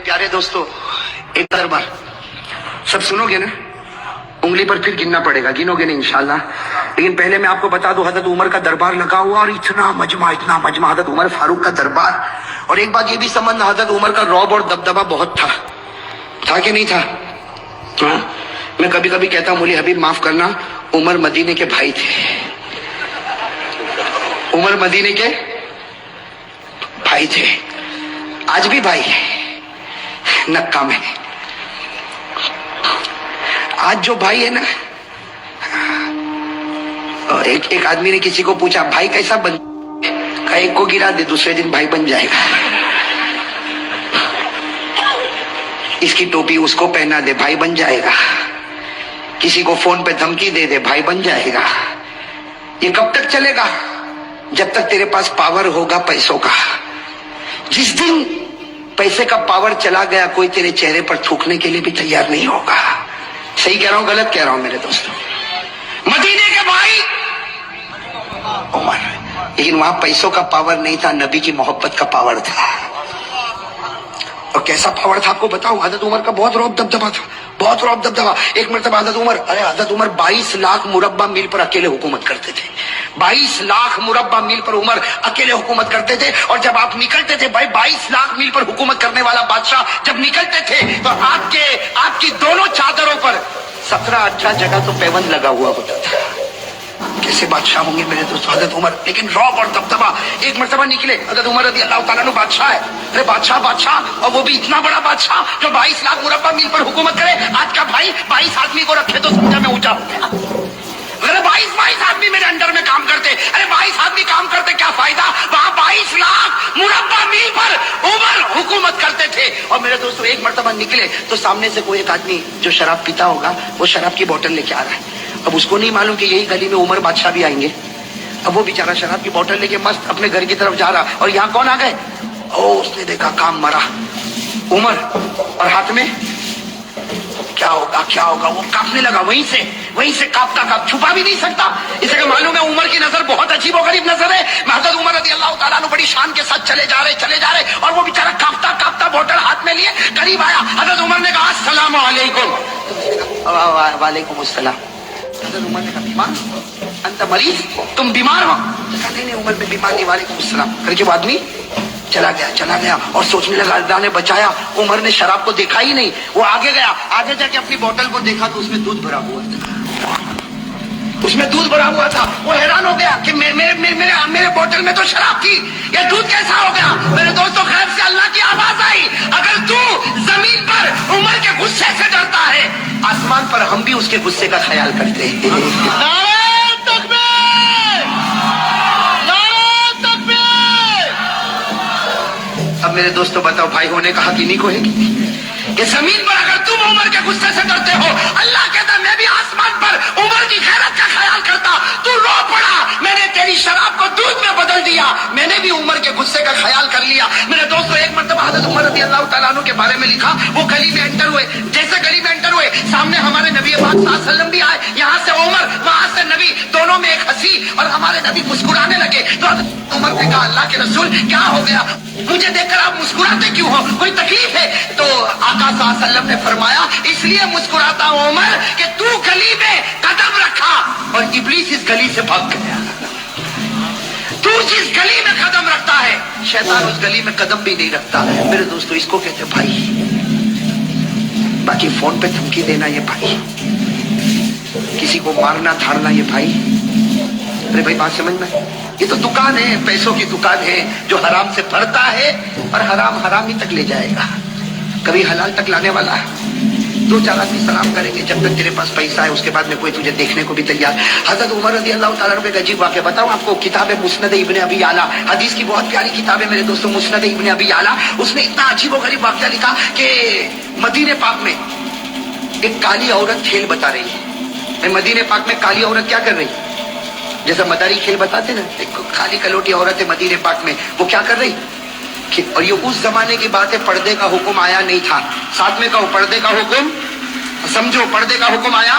प्यारे दोस्तों, एक दरबार सब सुनोगे ना, उंगली पर फिर गिनना पड़ेगा, गिनोगे नहीं इंशाल्लाह। लेकिन पहले मैं आपको बता दूं, हजरत उमर का दरबार लगा हुआ और इतना मजमा हजरत उमर फारूक का दरबार। और एक बात ये भी समझना, हजरत उमर का रौब और दबदबा बहुत था कि नहीं था? हाँ, मैं कभी कभी कहता हूं, मौली हबीब माफ करना, उमर मदीने के भाई थे, उमर मदीने के भाई थे, आज भी भाई है, नक्का में। आज जो भाई है ना, एक आदमी ने किसी को पूछा, भाई कैसा बन? कहा, एक को गिरा दे, दूसरे दिन भाई बन जाएगा। इसकी टोपी उसको पहना दे, भाई बन जाएगा। किसी को फोन पे धमकी दे दे, भाई बन जाएगा। ये कब तक चलेगा? जब तक तेरे पास पावर होगा पैसों का। जिस दिन पैसे का पावर चला गया, कोई तेरे चेहरे पर थूकने के लिए भी तैयार नहीं होगा। सही कह रहा हूं, गलत कह रहा हूं मेरे दोस्तों? मदीने के भाई उमर, लेकिन वहां पैसों का पावर नहीं था, नबी की मोहब्बत का पावर था। और कैसा पावर था आपको बताऊं? हजरत उमर का बहुत रौब दबदबा था, बहुत रौब दबदबा। एक मरतबा हजरत उमर 22 लाख मुरब्बा मील पर अकेले हुकूमत करते थे। 22 लाख मुरब्बा मील पर उमर अकेले हुकूमत करते थे। और जब आप निकलते थे भाई, 22 लाख मील पर हुकूमत करने वाला बादशाह जब निकलते थे, तो आपकी दोनों चादरों पर 17-18 जगह तो पैबंद लगा हुआ होता था। कैसे बादशाह होंगे मेरे दोस्त हजरत उमर, लेकिन रौब और दबदबा। एक मरतबा निकले, हजरत उमर रज़ी अल्लाह ताला अन्हु बादशाह है। अरे बादशाह, और वो भी इतना बड़ा बादशाह जो 22 लाख मुरब्बा मील पर हुकूमत करे। आज का भाई 22 आदमी को रखे तो समझा मैं ऊंचा हो गया। अरे 22 आदमी मेरे अंडर में काम करते, अरे 22 आदमी काम करते, क्या फायदा? वहां 22 लाख मुरब्बा मील पर उमर हुकूमत करते थे। और मेरे दोस्तों, एक मरतबा निकले तो सामने से कोई एक आदमी जो शराब पीता होगा, वो शराब की बोतल लेके आ रहा है। अब उसको नहीं मालूम कि यही गली में उमर बादशाह भी आएंगे। अब वो बेचारा शराब की बोतल लेके मस्त अपने घर की तरफ जा रहा, और यहाँ कौन आ गए? उसने देखा, काम मरा उमर, और हाथ में क्या होगा, वो कांपने लगा। वहीं से कांपता, छुपा भी नहीं सकता। इसलिए मालूम है उमर की नजर बहुत अजीब और गरीब नजर है। हजरत उमर रज़ी अल्लाह ताला अन्हु बड़ी शान के साथ चले जा रहे, और वो बेचारा कांपता बोतल हाथ में लिए करीब आया। हजरत उमर ने कहा, अस्सलाम वालेकुम। वालेकुम अस्सलाम। हजरत उमर ने कहा, बीमार अंत मरीज, तुम बीमार हो? नहीं उमर में बीमार नहीं, वालेकुम अस्सलाम करके वो आदमी चला गया। और सोचने लगा, अल्लाह ने बचाया। उमर ने शराब को देखा ही नहीं, वो आगे गया, आगे जाके अपनी बोतल को देखा तो उसमें दूध भरा हुआ था। वो हैरान हो गया कि मेरे बोतल में तो शराब थी, ये दूध कैसा हो गया? मेरे दोस्तों, खैर से अल्लाह की आवाज आई, अगर तू जमीन पर उमर के गुस्से से डरता है, आसमान पर हम भी उसके गुस्से का ख्याल करते हैं। अब मेरे दोस्तों बताओ, भाई होने का हक इन्हीं को है कि जमीन पर अगर तुम उमर के गुस्से से डरते हो, अल्लाह कहता मैं भी आसमान पर उमर की खैरत का ख्याल करता। तू रो पड़ा, मैंने तेरी शराब को दूध में बदल दिया, मैंने भी उमर के गुस्से का ख्याल कर लिया। मेरे दोस्तों, एक मरतबा हजरत उमर रज़ी अल्लाह ताला अन्हु के बारे में लिखा, वो गली में एंटर हुए। जैसे गली में एंटर हुए, सामने हमारे नबी पाक सल्लल्लाहु अलैहि वसल्लम भी आए। यहाँ से उमर, वहां से नबी, दोनों में एक हंसी, और हमारे नबी मुस्कुराने लगे। तो उमर ने कहा, अल्लाह के रसूल क्या हो गया, मुझे देखकर आप मुस्कुराते क्यों हो, कोई तकलीफ है? तो आका सल्लल्लाहु अलैहि वसल्लम ने फरमाया, इसलिए मुस्कुराता हूं उमर कि तू गली में कदम रखा और इब्लीस इस गली से भाग गया। तू जिस गली में कदम रखता है, शैतान उस गली में कदम भी नहीं रखता। मेरे दोस्तों, इसको कहते भाई। बाकी फोन पे धमकी देना ये भाई, किसी को मारना धारना ये भाई। अरे भाई, बात समझ में? ये तो दुकान है, पैसों की दुकान है, जो हराम से भरता है और हराम ही तक ले जाएगा, कभी हलाल तक लाने वाला है। 2-4 आदमी सलाम करेंगे, जब तक तेरे पास पैसा है, उसके बाद में कोई तुझे देखने को भी तैयार। हजरत उमर रज़ी अल्लाह ताला अन्हु का अजीब वाक़या बताऊं आपको। किताब है मुस्नद इब्न अबी आला, हदीस की बहुत प्यारी किताब है मेरे दोस्तों, मुस्नद इब्न अबी आला। उसने इतना अजीब और गरीब वाक़या लिखा कि मदीने पाक में एक काली औरत खेल बता रही है। मदीने पाक में काली औरत क्या कर रही है? जैसा मदारी खेल बताते ना, एक काली कलोटी औरत है मदीने पाक में, वो क्या कर रही? और ये उस जमाने की बात है, पर्दे का हुक्म आया नहीं था। साथ में कहो, पर्दे का हुक्म, समझो, पर्दे का हुक्म आया।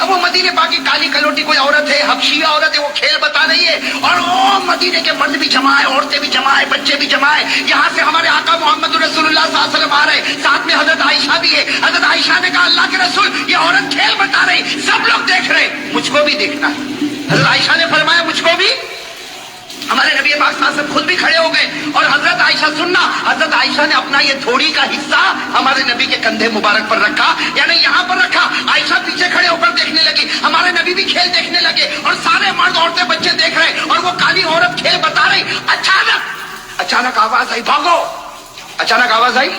अब वो मदीने पाक की काली कलोटी कोई औरत है, हबशिया औरत है, वो खेल बता रही है, और वो मदीने के मर्द भी जमा है, औरतें भी जमा है, बच्चे भी जमा है। यहाँ से हमारे आका मोहम्मद रसूलुल्लाह सल्लल्लाहु अलैहि वसल्लम आ रहे। عائشہ بھی ہے. حضرت عائشہ نے کہا اللہ کے رسول یہ عورت کھیل بتا رہی, سب لوگ دیکھ رہے, مجھ کو بھی دیکھنا. حضرت عائشہ نے فرمایا مجھ کو بھی. ہمارے نبی پاک صلی اللہ علیہ وسلم خود بھی کھڑے ہو گئے اور حضرت عائشہ سننا, حضرت عائشہ نے اپنا یہ تھوڑی کا حصہ ہمارے نبی کے کندھے مبارک پر رکھا, یعنی یہاں پر رکھا. عائشہ پیچھے کھڑے ہو کر دیکھنے لگی, ہمارے نبی بھی کھیل دیکھنے لگے اور سارے مرد عورتیں بچے دیکھ رہے اور وہ کالی عورت کھیل بتا رہی. اچانک آواز آئی بھاگو, اچانک آواز آئی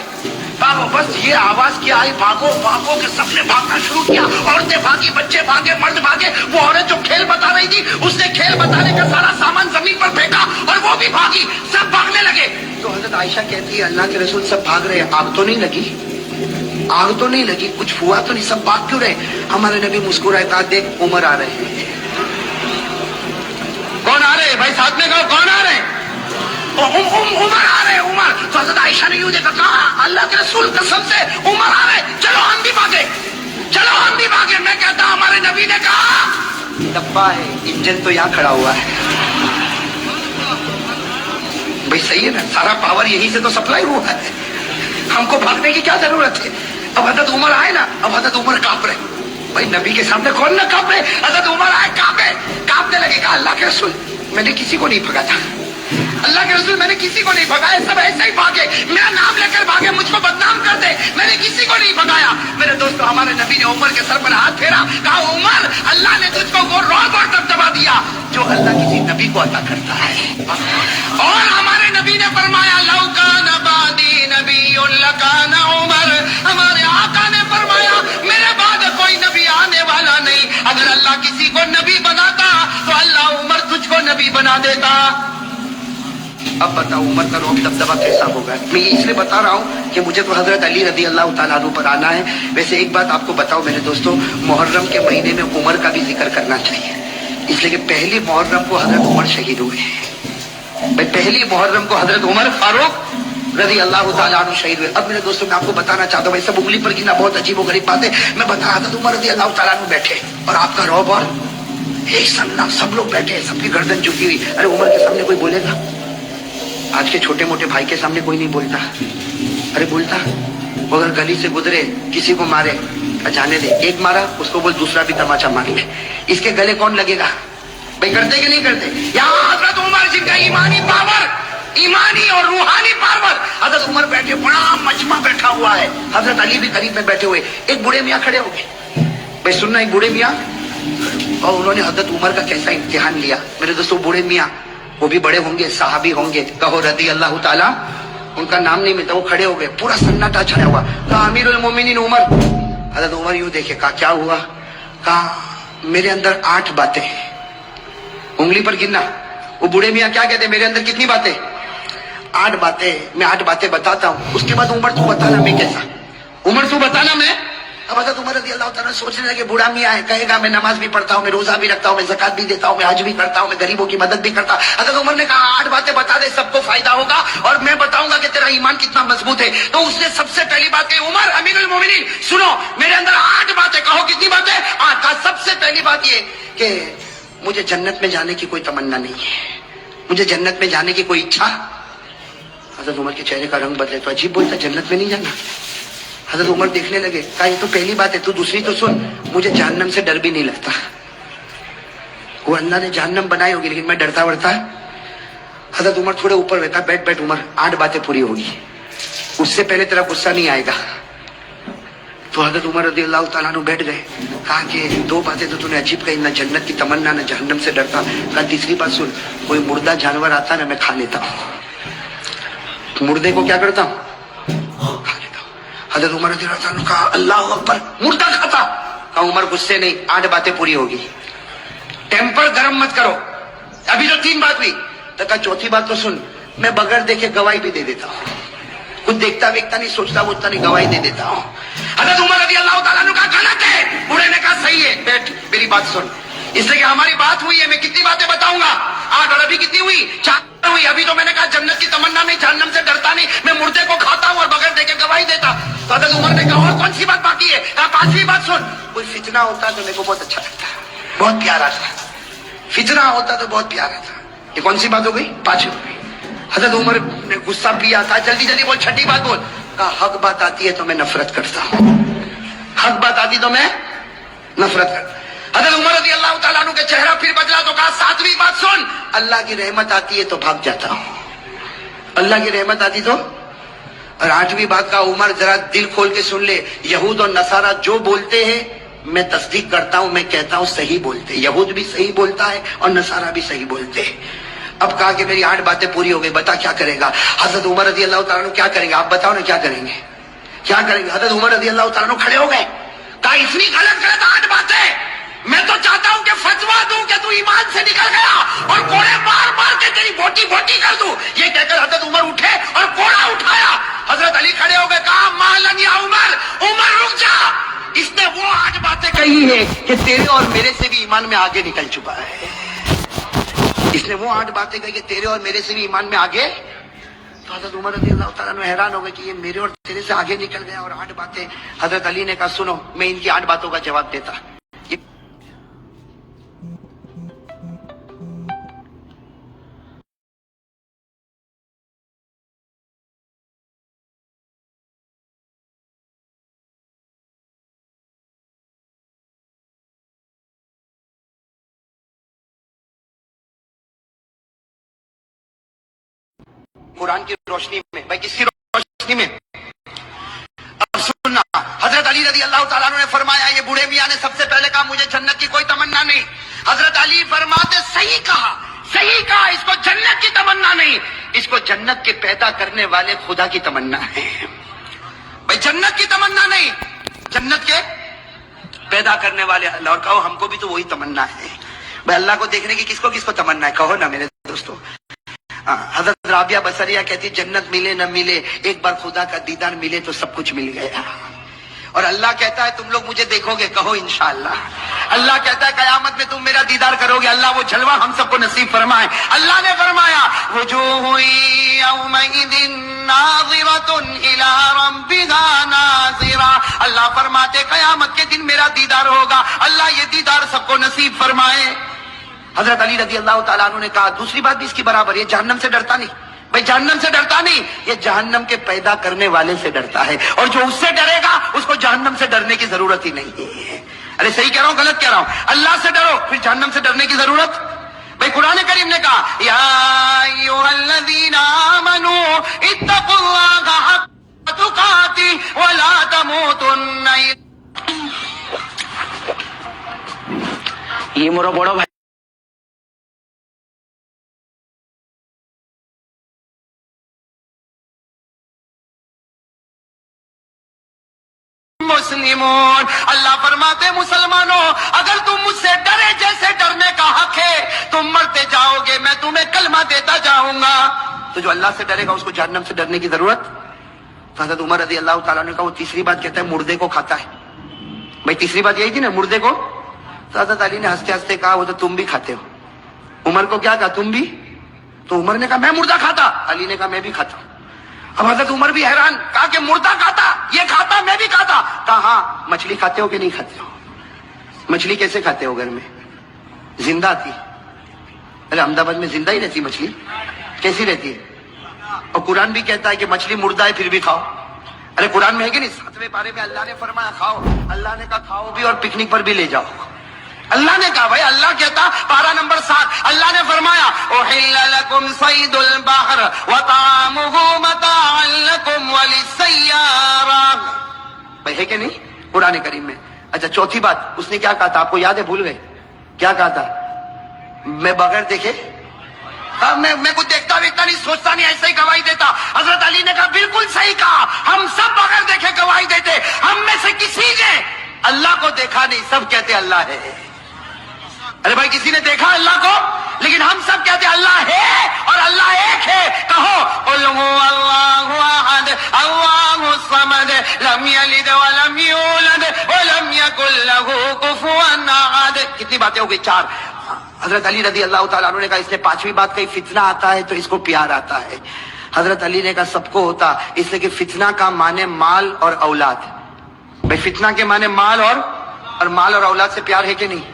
بھاگو. بس یہ آواز کیا آئی بھاگو بھاگو کہ سب نے بھاگنا شروع کیا. عورتیں بھاگی, بچے بھاگے, مرد بھاگے. وہ عورت جو کھیل بتا رہی تھی اس نے کھیل بتانے کا سارا سامان زمین پر پھینکا اور وہ بھی بھاگی, سب بھاگنے لگے. تو حضرت عائشہ کہتی ہے اللہ کے رسول سب بھاگ رہے, آگ تو نہیں لگی, آگ تو نہیں لگی, کچھ ہوا تو نہیں, سب بھاگ کیوں رہے؟ ہمارے نبی مسکرائے کہا دیکھ عمر آ رہے ہیں. کون آ رہے ہیں بھائی, ساتھ میں کہو کون آ رہے ہیں؟ عمر آ رہے, عمر. تو حضرت عائشہ نے یوں دیکھا, کہا اللہ کے رسول قسم سے عمر آ رہے, چلو ہم بھی بھاگے, چلو ہم بھی بھاگے. میں کہتا ہمارے نبی نے کہا ڈبہ ہے, انجن تو یہاں کھڑا ہوا ہے. بھائی صحیح ہے نا, سارا پاور یہیں سے تو سپلائی ہوا ہے, ہم کو بھاگنے کی کیا ضرورت ہے؟ اب حضرت عمر آئے نا, اب حضرت عمر کانپ رہے. بھائی نبی کے سامنے کون نہ کانپے؟ حضرت عمر آئے کانپنے لگے. کہا اللہ کے رسول میں نے کسی کو نہیں بھگا تھا, اللہ کے رسول میں نے کسی کو نہیں بھگایا, سب ایسے ہی بھاگے, میرا نام لے کر بھاگے, مجھ کو بدنام کر دے, میں نے کسی کو نہیں بھگایا. میرے دوستو ہمارے نبی نے عمر کے سر پر ہاتھ پھیرا, کہا عمر اللہ نے تجھ کو وہ رعب اور دبدبا دیا جو اللہ کسی نبی کو عطا کرتا ہے. اور ہمارے نبی نے فرمایا لو کان بعدی نبی لکان عمر, ہمارے آقا نے فرمایا میرے بعد کوئی نبی آنے والا نہیں, اگر اللہ کسی کو نبی بناتا تو اللہ عمر تجھ کو نبی بنا دیتا. اب بتاؤ عمر کا رعب دبدبا کیسا ہوگا. میں یہ اس لیے بتا رہا ہوں کہ مجھے تو حضرت علی رضی اللہ تعالیٰ عنہ پر آنا ہے. ویسے ایک بات آپ کو بتاؤ میرے دوستو, محرم کے مہینے میں عمر کا بھی ذکر کرنا چاہیے, اس لیے کہ پہلی محرم کو حضرت عمر شہید ہوئے ہیں. بھائی پہلی محرم کو حضرت عمر فاروق رضی اللہ تعالیٰ عنہ شہید ہوئے. اب میرے دوستوں میں آپ کو بتانا چاہتا ہوں, سب انگلی پر گنا بہت عجیب و غریب بات ہے. میں بتا رہا حضرت عمر رضی اللہ تعالیٰ عنہ بیٹھے اور آپ کا رعب اور ایک سننا, سب لوگ بیٹھے, سب کی گردن جھکی ہوئی. ارے عمر کے سامنے کوئی بولے گا؟ آج کے چھوٹے موٹے بھائی کے سامنے کوئی نہیں بولتا. ارے بولتا, وہ اگر گلی سے گزرے کسی کو مارے, جانے دے, ایک مارا اس کو بول دوسرا بھی تماچا مار لے, اس کے گلے کون لگے گا؟ بھائی کرتے کہ نہیں کرتے؟ یہاں حضرت عمر جن کا ایمانی پاور, ایمانی اور روحانی پاور, حضرت عمر بیٹھے, بڑا مجمع بیٹھا ہوا ہے, حضرت علی بھی قریب میں بیٹھے ہوئے. ایک بوڑھے میاں کھڑے ہو گئے. بھائی سننا, ایک بوڑھے میاں, اور انہوں نے حضرت عمر کا کیسا امتحان لیا. میرے دوستوں بوڑھے میاں, وہ بھی بڑے ہوں گے, صحابی ہوں گے, کہو رضی اللہ تعالیٰ, ان کا نام نہیں ملتا. وہ کھڑے ہو گئے, پورا سناٹا چھایا ہوا. کہا امیر المومنین عمر. حضرت عمر یوں دیکھے, کہا کیا ہوا؟ کہا میرے اندر 8 باتیں, انگلی پر گننا. وہ بوڑھے میاں کیا کہتے ہیں, میرے اندر کتنی باتیں؟ 8 باتیں. میں 8 باتیں بتاتا ہوں, اس کے بعد عمر تو بتانا میں کیسا, عمر تو بتانا میں. اب حضرت عمر رضی اللہ تعالیٰ سوچنے لگے, بوڑھا میاں ہے, کہے گا میں نماز بھی پڑھتا ہوں, میں روزہ بھی رکھتا ہوں, میں زکات بھی دیتا ہوں, میں حج بھی کرتا ہوں, میں غریبوں کی مدد بھی کرتا ہوں. حضرت عمر نے کہا 8 باتیں بتا دے, سب کو فائدہ ہوگا اور میں بتاؤں گا کہ تیرا ایمان کتنا مضبوط ہے. تو اس نے سب سے پہلی بات کہی, عمر امیر المومنین سنو, میرے اندر 8 باتیں. کہو کتنی باتیں؟ 8. کہا سب سے پہلی بات یہ کہ مجھے جنت میں جانے کی کوئی تمنا نہیں ہے, مجھے جنت میں جانے کی کوئی اچھا. حضرت عمر کے چہرے کا رنگ بدلے, تو عجیب بولتا جنت میں نہیں جانا. حضرت عمر دیکھنے لگے, کہا یہ تو پہلی بات ہے, تو دوسری تو سن, مجھے جہنم سے ڈر بھی نہیں لگتا. وہ اللہ نے جہنم بنائی ہوگی لیکن میں ڈرتا ورتا. حضرت عمر تھوڑے اوپر بیٹھا, بیٹھ عمر, 8 باتیں پوری ہوگی, اس سے پہلے تیرا غصہ نہیں آئے گا. تو حضرت عمر رضی اللہ تعالیٰ عنہ بیٹھ گئے. کہا کہ 2 باتیں تو نے عجیب کہی, نہ جنت کی تمنا نہ جہنم سے ڈرتا. کہا تیسری بات سن, کوئی مردہ جانور آتا نا میں کھا لیتا ہوں, مردے کو کیا کرتا ہوں, کھا لیتا ہوں. حضرت عمر رضی اللہ عنہ کہا اللہ اکبر, مردہ کھاتا. کہا عمر غصے نہیں, 8 باتیں پوری ہوگی, ٹیمپر گرم مت کرو, ابھی تو 3 بات ہوئی. تو کہا چوتھی بات تو سن, میں بغیر دیکھے گواہی بھی دے دیتا ہوں, کچھ دیکھتا ویکھتا نہیں, سوچتا ووچتا نہیں, گواہی دے دیتا ہوں. حضرت عمر رضی اللہ تعالیٰ عنہ کہا غلط ہے. بوڑھے نے کہا صحیح ہے, بیٹھ میری بات سن, اس لیے کہ ہماری بات ہوئی ہے, میں کتنی باتیں بتاؤں گا, 8 اور ابھی کتنی ہوئی, 4 ہوئی. ابھی تو میں نے کہا جنت کی تمنا نہیں, جہنم سے ڈرتا نہیں, میں مردے کو کھاتا ہوں اور بغیر دیکھے گواہی دیتا. تو حضرت عمر نے کہا اور کون سی بات باقی ہے؟ کہا 5ویں بات سن, کوئی فتنہ ہوتا تو میرے کو بہت اچھا لگتا, بہت پیارا تھا, فتنہ ہوتا تو بہت پیارا تھا. یہ کون سی بات ہو گئی؟ 5ویں. حضرت عمر نے غصہ پیا, کہا جلدی جلدی بول, 6ٹھی بات بول. کہا حق بات آتی ہے تو میں نفرت کرتا ہوں، حق بات آتی تو میں نفرت کرتا. حضرت عمر رضی اللہ تعالیٰ عنہ کا چہرہ پھر بدلا تو کہا ساتویں بات سن، اللہ کی رحمت آتی ہے تو بھاگ جاتا ہوں، اللہ کی رحمت آتی تو. اور آٹھویں بات کا عمر ذرا دل کھول کے سن لے، یہود اور نصارہ جو بولتے ہیں میں تصدیق کرتا ہوں، میں کہتا ہوں صحیح بولتے، یہود بھی صحیح بولتا ہے اور نصارہ بھی صحیح بولتے ہیں. اب کہا کہ میری 8 باتیں پوری ہو گئی، بتا کیا کرے گا. حضرت عمر رضی اللہ تعالیٰ عنہ کیا کریں گے، آپ بتاؤ نا کیا کریں گے، کیا کریں گے. حضرت عمر رضی اللہ تعالیٰ عنہ کھڑے ہو گئے، کہا اتنی غلط 8 باتیں میں تو چاہتا ہوں کہ فتوا دوں کہ تو ایمان سے نکل گیا اور کوڑے مار مار کے تیری بوٹی بوٹی کر دوں. یہ کہہ کر حضرت عمر اٹھے اور کوڑا اٹھایا. حضرت علی کھڑے ہو گئے، کہا مالن یا عمر، عمر رک جا، اس نے وہ 8 باتیں کہی ہے کہ تیرے اور میرے سے بھی ایمان میں آگے نکل چکا ہے. اس نے وہ 8 باتیں کہی کہ تیرے اور میرے سے بھی ایمان میں آگے. تو حضرت عمر رضی اللہ تعالیٰ عنہ حیران ہو گئے کہ یہ میرے اور تیرے سے آگے نکل گیا اور 8 باتیں. حضرت علی نے کہا سنو میں ان کی 8 باتوں کا جواب دیتا. قرآن کی روشنی میں، بھائی کس کی روشنی میں؟ اب سننا، حضرت علی رضی اللہ تعالیٰ عنہ نے فرمایا، یہ بوڑھے میاں نے سب سے پہلے کہا مجھے جنت کی کوئی تمنا نہیں. حضرت علی فرماتے صحیح کہا، صحیح کہا، اس کو جنت کی تمنا نہیں، اس کو جنت کے پیدا کرنے والے خدا کی تمنا ہے. بھائی جنت کی تمنا نہیں، جنت کے پیدا کرنے والے اللہ. اور کہو ہم کو بھی تو وہی تمنا ہے. بھائی اللہ کو دیکھنے کی کس کو تمنا ہے، کہو نا میرے دوستو. حضرت رابعہ بصریہ کہتی جنت ملے نہ ملے، ایک بار خدا کا دیدار ملے تو سب کچھ مل گیا. اور اللہ کہتا ہے تم لوگ مجھے دیکھو گے، کہو انشاءاللہ. اللہ کہتا ہے قیامت میں تم میرا دیدار کرو گے. اللہ وہ جلوہ ہم سب کو نصیب فرمائے. اللہ نے فرمایا وجوہ یومئذ ناظرۃ الی ربها ناظرہ. اللہ فرماتے قیامت کے دن میرا دیدار ہوگا. اللہ یہ دیدار سب کو نصیب فرمائے. حضرت علی رضی اللہ تعالیٰ عنہ نے کہا دوسری بات بھی اس کی برابر، یہ جہنم سے ڈرتا نہیں. بھائی جہنم سے ڈرتا نہیں، یہ جہنم کے پیدا کرنے والے سے ڈرتا ہے. اور جو اس سے ڈرے گا اس کو جہنم سے ڈرنے کی ضرورت ہی نہیں ہے. ارے صحیح کہہ رہا ہوں غلط کہہ رہا ہوں؟ اللہ سے ڈرو، پھر جہنم سے ڈرنے کی ضرورت. بھائی قرآن کریم نے کہا یا ایھا الذین آمنوا اتقوا اللہ حق تقاتہ ولا تموتن. یہ میرا بڑا بھائی مسلمون. اللہ فرماتے مسلمانوں اگر تم مجھ سے ڈرے جیسے ڈرنے کا حق ہے تم مرتے جاؤ گے، میں تمہیں کلمہ دیتا جاؤں گا. تو جو اللہ سے ڈرے گا اس کو جہنم سے ڈرنے کی ضرورت. تو حضرت عمر رضی اللہ تعالیٰ نے کہا وہ تیسری بات کہتا ہے مردے کو کھاتا ہے. بھائی تیسری بات یہی تھی نا، مردے کو. تو حضرت علی نے ہنستے ہنستے کہا وہ تو تم بھی کھاتے ہو. عمر کو کیا کہا تم بھی؟ تو عمر نے کہا میں مردہ کھاتا. علی نے کہا میں بھی کھاتا ہوں. اب حضرت عمر بھی حیران، کہا کہ مردہ کھاتا، یہ کھاتا میں بھی کھاتا. کہا ہاں مچھلی کھاتے ہو کہ نہیں کھاتے ہو؟ مچھلی کیسے کھاتے ہو؟ گھر میں زندہ آتی. ارے احمد آباد میں زندہ ہی رہتی مچھلی، کیسی رہتی ہے؟ اور قرآن بھی کہتا ہے کہ مچھلی مردہ ہے پھر بھی کھاؤ. ارے قرآن میں ہے کہ نہیں؟ 7ویں پارے میں اللہ نے فرمایا کھاؤ. اللہ نے کہا کھاؤ بھی اور پکنک پر بھی لے جاؤ. اللہ نے کہا بھائی، اللہ کہتا پارہ نمبر 7 اللہ نے فرمایا احل لکم صید البحر وطعامہ متاعا لکم وللسیارہ. بھائی ہے کہ نہیں قرآن کریم میں؟ اچھا چوتھی بات اس نے کیا کہا تھا، آپ کو یاد ہے؟ بھول گئے کیا کہا تھا؟ میں بغیر دیکھے میں کچھ دیکھتا ویکھتا نہیں، سوچتا نہیں، ایسے ہی گواہی دیتا. حضرت علی نے کہا بالکل صحیح کہا، ہم سب بغیر دیکھے گواہی دیتے. ہم میں سے کسی نے اللہ کو دیکھا نہیں، سب کہتے اللہ ہے. ارے بھائی کسی نے دیکھا اللہ کو؟ لیکن ہم سب کہتے اللہ ہے اور اللہ ایک ہے. کہو قل هو اللہ احد اللہ الصمد لم یلد ولم یولد ولم یکن له کفوا احد. کتنی باتیں ہو گئی؟ 4. حضرت علی رضی اللہ تعالیٰ عنہ نے کہا اس نے 5ویں بات کہی فتنہ آتا ہے تو اس کو پیار آتا ہے. حضرت علی نے کہا سب کو ہوتا، اس لیے کہ فتنہ کا معنی مال اور اولاد. بھائی فتنہ کے معنی مال اور اولاد سے پیار ہے کہ نہیں؟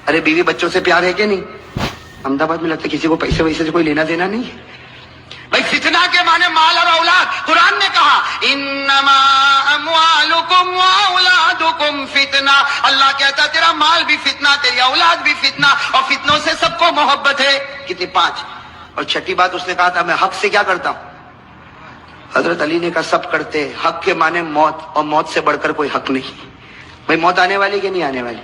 ارے بیوی بچوں سے پیار ہے کہ نہیں؟ احمد آباد میں لگتا ہے کسی کو پیسے ویسے سے کوئی لینا دینا نہیں. بھائی فتنہ کے معنی مال اور اولاد. قرآن نے کہا ان فتنہ. اللہ کہتا تیرا مال بھی فتنہ, تیری اولاد بھی فتنہ, اور فتنوں سے سب کو محبت ہے. کتنی 5. اور چھٹی بات اس نے کہا تھا میں حق سے کیا کرتا ہوں. حضرت علی نے کہا سب کرتے, حق کے معنی موت, اور موت سے بڑھ کر کوئی حق نہیں. بھائی موت آنے والی کہ نہیں آنے والی؟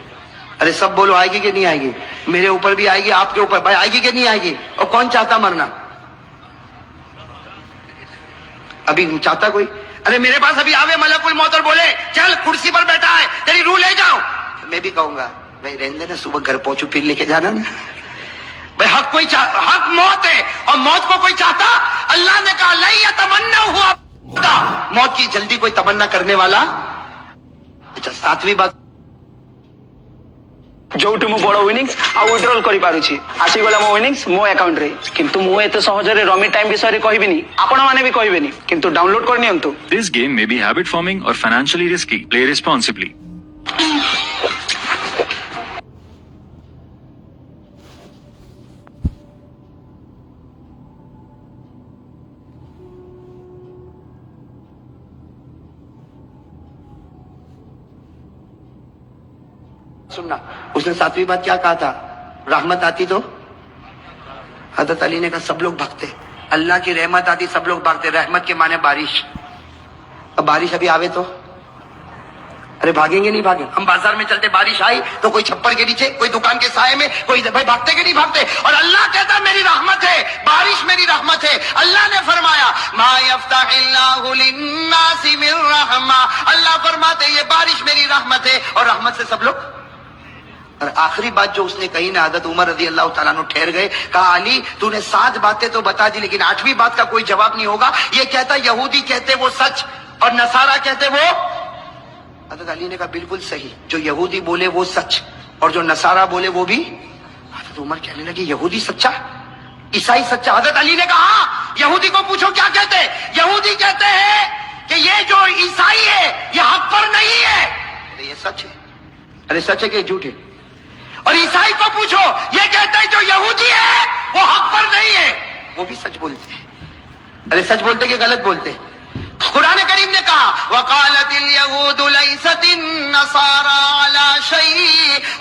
ارے سب بولو آئے گی کہ نہیں آئے گی؟ میرے اوپر بھی آئے گی, آپ کے اوپر. بھائی آئے گی کہ نہیں آئے گی؟ اور کون چاہتا مرنا؟ ابھی چاہتا کوئی؟ ارے میرے پاس ابھی آوے ملک الموت اور بولے چل کرسی پر بیٹھا ہے تیری روح لے جاؤ, میں بھی کہوں گا بھائی رہنے نا, صبح گھر پہنچو پھر لے کے جانا نا. بھائی حق کوئی حق موت ہے, اور موت کو کوئی چاہتا؟ اللہ نے کہا لن یتمنوا, موت کی جلدی کوئی تمنا کرنے والا. اچھا 7ویں بات, ଯୋଉଠି ମୁଁ ବଡ ୱିନିଂସ୍ ଆଉ ୱିଡ୍ରଲ୍ କରିପାରୁଛି, ଆସିଗଲା ମୋ ୱିନିଂସ୍ ମୋ ଆକାଉଣ୍ଟରେ. କିନ୍ତୁ ମୁଁ ଏତେ ସହଜରେ ରମି ଟାଇମ୍ ବିଷୟରେ କହିବିନି, ଆପଣମାନେ ବି କହିବେନି, କିନ୍ତୁ ଡାଉନଲୋଡ୍ କରିନିଅନ୍ତୁ. This game may be habit forming or financially risky. Play responsibly. सुनना, उसने 7वीं बात क्या कहा था? रहमत आती तो हजरत अली ने कहा सब लोग भागते. अल्लाह की रहमत आती सब लोग भागते. रहमत के माने बारिश. अब बारिश अभी आवे तो अरे भागेंगे नहीं भागेंगे? हम बाजार में चलते, बारिश आई तो कोई छप्पर के नीचे, कोई दुकान के साए में, कोई भाई भागते के नहीं भागते? और अल्लाह कहता मेरी रहमत है, बारिश मेरी रहमत है. अल्लाह ने फरमाया मा यफ्ताहिल्लाहु लिन्नासि मिन रहमा, अल्लाह फरमाते ये बारिश मेरी रहमत है, और रहमत से सब लोग. और आखिरी बात जो उसने कही ना, हज़रत उमर रज़ी अल्लाह तआला अन्हु ठहर गए, कहा अली तूने 7 बातें तो बता दी, लेकिन 8वीं बात का कोई जवाब नहीं होगा. ये कहता यहूदी कहते वो सच और नसारा कहते वो. हज़रत अली ने कहा बिल्कुल सही, जो यहूदी बोले वो सच और जो नसारा बोले वो भी. हज़रत उमर कहने लगे यहूदी सच्चा, ईसाई सच्चा. हज़रत अली ने कहा यहूदी को पूछो क्या कहते. यहूदी कहते हैं कि ये जो ईसाई है ये हक पर नहीं है. अरे ये सच है. अरे सच है कि झूठ है? और ईसाई को पूछो, ये कहते हैं जो यहूदी है वो हक पर नहीं है, वो भी सच बोलते हैं. अरे सच बोलते कि गलत बोलते? कुरान करीम ने कहा वकालतिल यहूदु लैसतिन नसारा अला शै,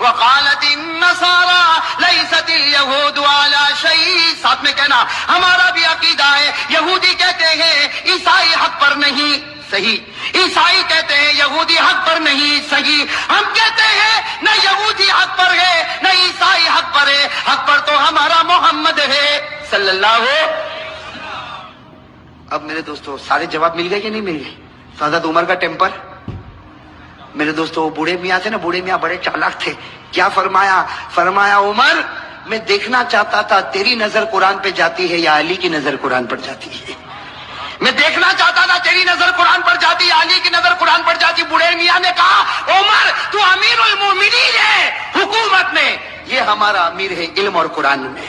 वकालतिन नसारा लैसतिल यहूदु अला शै. साथ में कहना हमारा भी अकीदा है, यहूदी कहते हैं ईसाई हक पर नहीं, सही. ईसाई कहते हैं यहूदी हक पर नहीं, सही. हम कहते हैं न यहूदी हक पर है न ईसाई हक पर है, हक पर तो हमारा मोहम्मद है सल्लल्लाहु. अब मेरे दोस्तों सारे जवाब मिल गए कि नहीं मिल गए? तो हज़रत उमर का टेम्पर, मेरे दोस्तों बूढ़े मियाँ थे ना, बूढ़े मियाँ बड़े चालाक थे. क्या फरमाया? फरमाया उमर मैं देखना चाहता था तेरी नजर कुरान पे जाती है या अली की नजर कुरान पर जाती है. मैं देखना चाहता था तेरी नजर कुरान पर जाती, अली की नजर कुरान पर जाती. बूढ़े मियाँ ने कहा उमर तू अमीरुल मोमिनीन है हुकूमत में, ये हमारा अमीर है इल्म और कुरान में.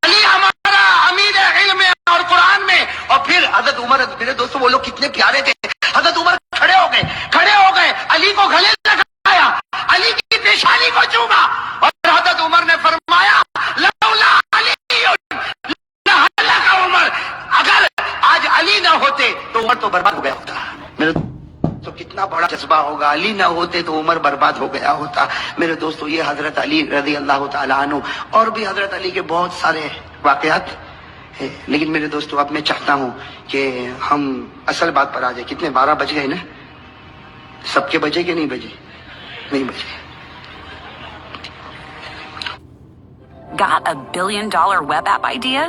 अली हमारा अमीर है इल्म और कुरान में. और फिर हजरत उमर, मेरे दोस्तों वो लोग कितने प्यारे थे. हजरत उमर खड़े हो गए, अली को गले लगाया, अली की पेशानी को चूमा, और हजरत उमर ने फरमाया लौला अली लहलका उमर, अगर आज अली ना होते तो उमर तो बर्बाद हो गया होता. मेरे तो कितना बड़ा जज्बा होगा, अली ना होते तो उमर बर्बाद हो गया होता. मेरे दोस्तों ये हजरत अली रज़ी अल्लाह तआला अन्हु, और भी हजरत अली के बहुत सारे वाकयात है. लेकिन मेरे दोस्तों अब मैं चाहता हूं कि हम असल बात पर आ जाए. कितने 12 बज गए ना? सबके बजे कि नहीं बजे? नहीं बजे. Got a $1 billion web app idea?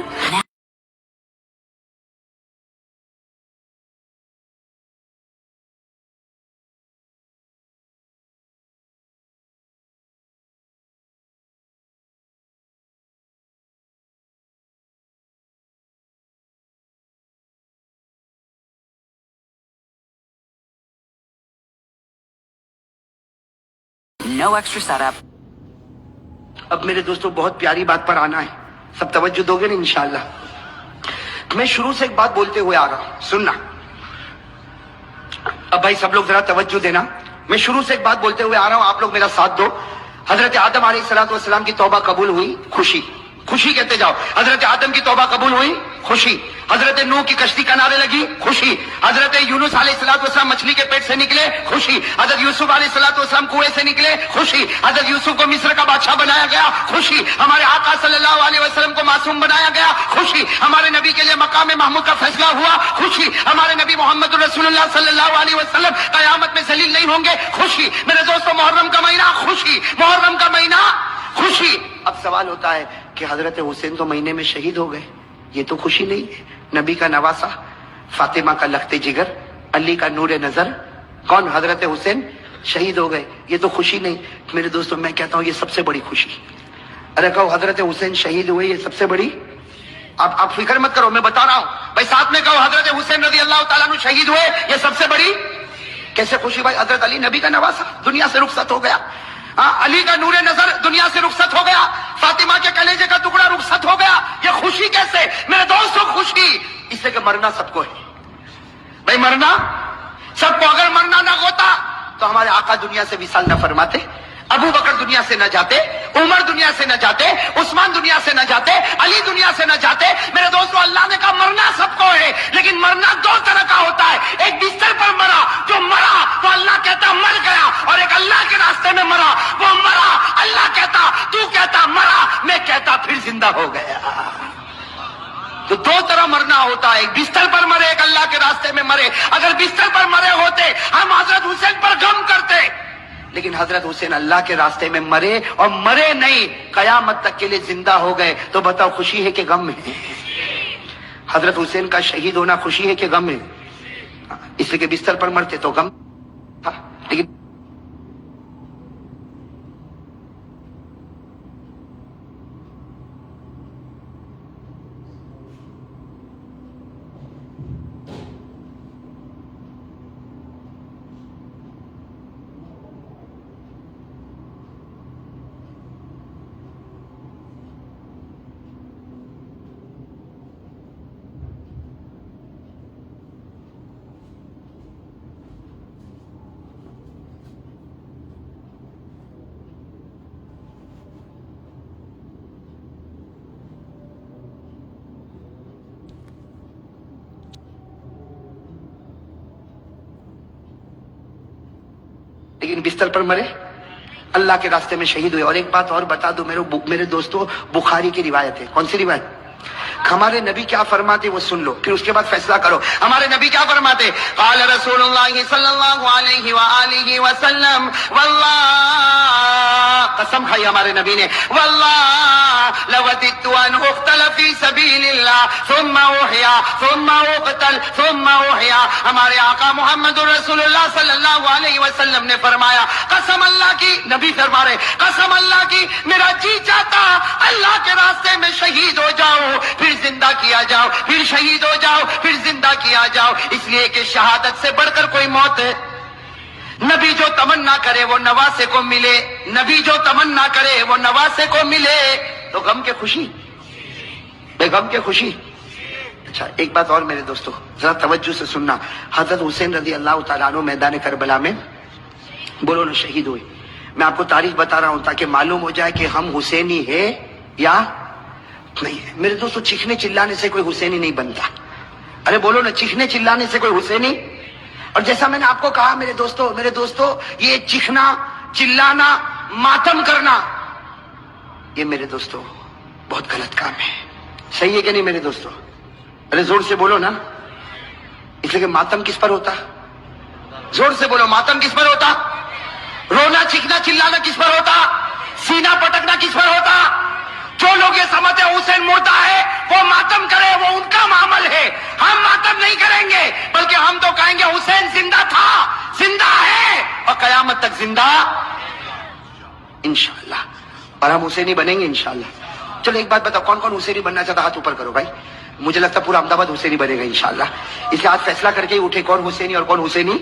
No extra setup. अब मेरे दोस्तों बहुत प्यारी बात पर आना है, सब तवज्जो दोगे ना इंशाअल्लाह. मैं शुरू से एक बात बोलते हुए आ रहा हूं, सुनना. अब भाई सब लोग जरा तवज्जो देना. मैं शुरू से एक बात बोलते हुए आ रहा हूं, आप लोग मेरा साथ दो. हजरत आदम अलैहिस्सलातु वस्सलाम की तौबा कबूल हुई, खुशी खुशी कहते जाओ. हजरत आदम की तौबा कबूल हुई, खुशी। हजरत नूह की कश्ती किनारे लगी, खुशी। हजरत यूनुस अलैहिस्सलाम मछली के पेट से निकले, खुशी। हजरत यूसुफ अलैहिस्सलाम कुएं से निकले, खुशी। हजरत यूसुफ को मिस्र का बादशाह बनाया गया, खुशी। हमारे आका सल्लल्लाहु अलैहि वसल्लम को मासूम बनाया गया, खुशी। हमारे नबी के लिए मकाम महमूद का फैसला हुआ, खुशी। हमारे नबी मोहम्मद रसूलुल्लाह सल्लल्लाहु अलैहि वसल्लम कयामत में जलील नहीं होंगे, खुशी। मेरे दोस्तों, मुहर्रम का महीना खुशी, मुहर्रम का महीना खुशी। अब सवाल होता है कि हजरत हुसैन तो महीने में शहीद हो गए, ये तो खुशी नहीं है। नबी का नवासा, फातिमा का लखते जिगर, अली का नूर नजर, कौन? हजरत हुसैन शहीद हो गए, ये तो खुशी नहीं। मेरे दोस्तों, मैं कहता हूं ये सबसे बड़ी खुशी। अरे कहो हजरत हुसैन शहीद हुए, ये सबसे बड़ी। आप फिक्र मत करो, मैं बता रहा हूं भाई, साथ में कहो हजरत हुसैन रजी अल्लाह ताला अन्हु शहीद हुए, ये सबसे बड़ी कैसे खुशी भाई? हजरत अली नबी का नवासा दुनिया से रुखसत हो गया, अली का नूरे नजर दुनिया से रुखसत हो गया, फातिमा के कलेजे का टुकड़ा रुखसत हो गया, ये खुशी कैसे? मेरे दोस्तों, खुशी इससे कि मरना सबको है भाई, मरना सबको। अगर मरना ना होता तो हमारे आका दुनिया से विशाल न फरमाते, अबू बकर दुनिया से न जाते, उमर दुनिया से न जाते, उस्मान दुनिया से न जाते, अली दुनिया से न जाते। मेरे दोस्तों, अल्लाह ने कहा मरना सबको है, लेकिन मरना दो तरह का होता है। एक बिस्तर पर मरा, जो मरा वो अल्लाह कहता मर गया, और एक अल्लाह के रास्ते में मरा, वो मरा, अल्लाह कहता, तू कहता मरा, मैं कहता फिर जिंदा हो गया। तो दो तरह मरना होता है, एक बिस्तर पर मरे, एक अल्लाह के रास्ते में मरे। अगर बिस्तर पर मरे होते हम हजरत हुसैन पर गम करते, लेकिन हजरत हुसैन अल्लाह के रास्ते में मरे, और मरे नहीं, कयामत तक के लिए जिंदा हो गए। तो बताओ खुशी है कि गम है? हजरत हुसैन का शहीद होना खुशी है कि गम है? इसलिए कि बिस्तर पर मरते तो गम था, लेकिन बिस्तर पर मरे, अल्लाह के रास्ते में शहीद हुए। और एक बात और बता दूं मेरे दोस्तों, बुखारी की रिवायत है। कौन सी रिवायत? हमारे नबी क्या फरमाते वो सुन लो, फिर उसके बाद फैसला करो। हमारे नबी क्या फरमाते? क़ाल रसूलुल्लाह सल्लल्लाहु अलैहि व आलिहि वसल्लम, वल्लाह, कसम खाई हमारे नबी ने, वल्लाह लवदितु अन उक़तल फी सबीलिल्लाह सुम्मा उहिया सुम्मा उक़तल सुम्मा उहिया। हमारे आका मोहम्मद रसूलुल्लाह सल्लल्लाहु अलैहि वसल्लम ने फरमाया, कसम अल्लाह की, नबी फरमा रहे, कसम अल्लाह की, मेरा जी चाहता अल्लाह के रास्ते में शहीद हो जाओ, फिर जिंदा किया जाओ, फिर शहीद हो जाओ, फिर जिंदा किया जाओ। इसलिए कि शहादत से बढ़कर कोई मौत है। नबी जो तमन्ना करे वो नवासे को मिले, नबी जो तमन्ना करे वो नवासे को मिले। तो गम के खुशी, बेगम के खुशी। अच्छा, एक बात और मेरे दोस्तों, जरा तवज्जो से सुनना। हजरत हुसैन रजी अल्लाह तआला अन्हु मैदान करबला में बोलो ना शहीद हुए। मैं आपको तारीख बता रहा हूं ताकि मालूम हो जाए कि हम हुसैनी है या नहीं है। मेरे दोस्तों, चीखने चिल्लाने से कोई हुसैनी नहीं बनता। अरे बोलो ना, चीखने चिल्लाने से कोई हुसैनी। और जैसा मैंने आपको कहा मेरे दोस्तों, ये चीखना चिल्लाना मातम करना, ये मेरे दोस्तों बहुत गलत काम है। सही है कि नहीं मेरे दोस्तों? अरे जोर से बोलो ना। इसलिए कि मातम किस पर होता? जोर से बोलो, मातम किस पर होता? रोना चीखना चिल्लाना किस पर होता? सीना पटकना किस पर होता? जो लोग ये समझते हैं हुसैन मुर्दा है वो मातम करे, वो उनका मामल है। हम मातम नहीं करेंगे, बल्कि हम तो कहेंगे हुसैन जिंदा था, जिंदा है, और कयामत तक जिंदा इंशाअल्लाह। और हम हुसैनी बनेंगे इंशाअल्लाह। चलो एक बात बताओ, कौन कौन हुसैनी बनना चाहता? हाथ ऊपर करो भाई। मुझे लगता है पूरा अहमदाबाद हुसैनी बनेगा इंशाअल्लाह। इसलिए आज फैसला करके ही उठे कौन हुसैनी और कौन हुसैनी।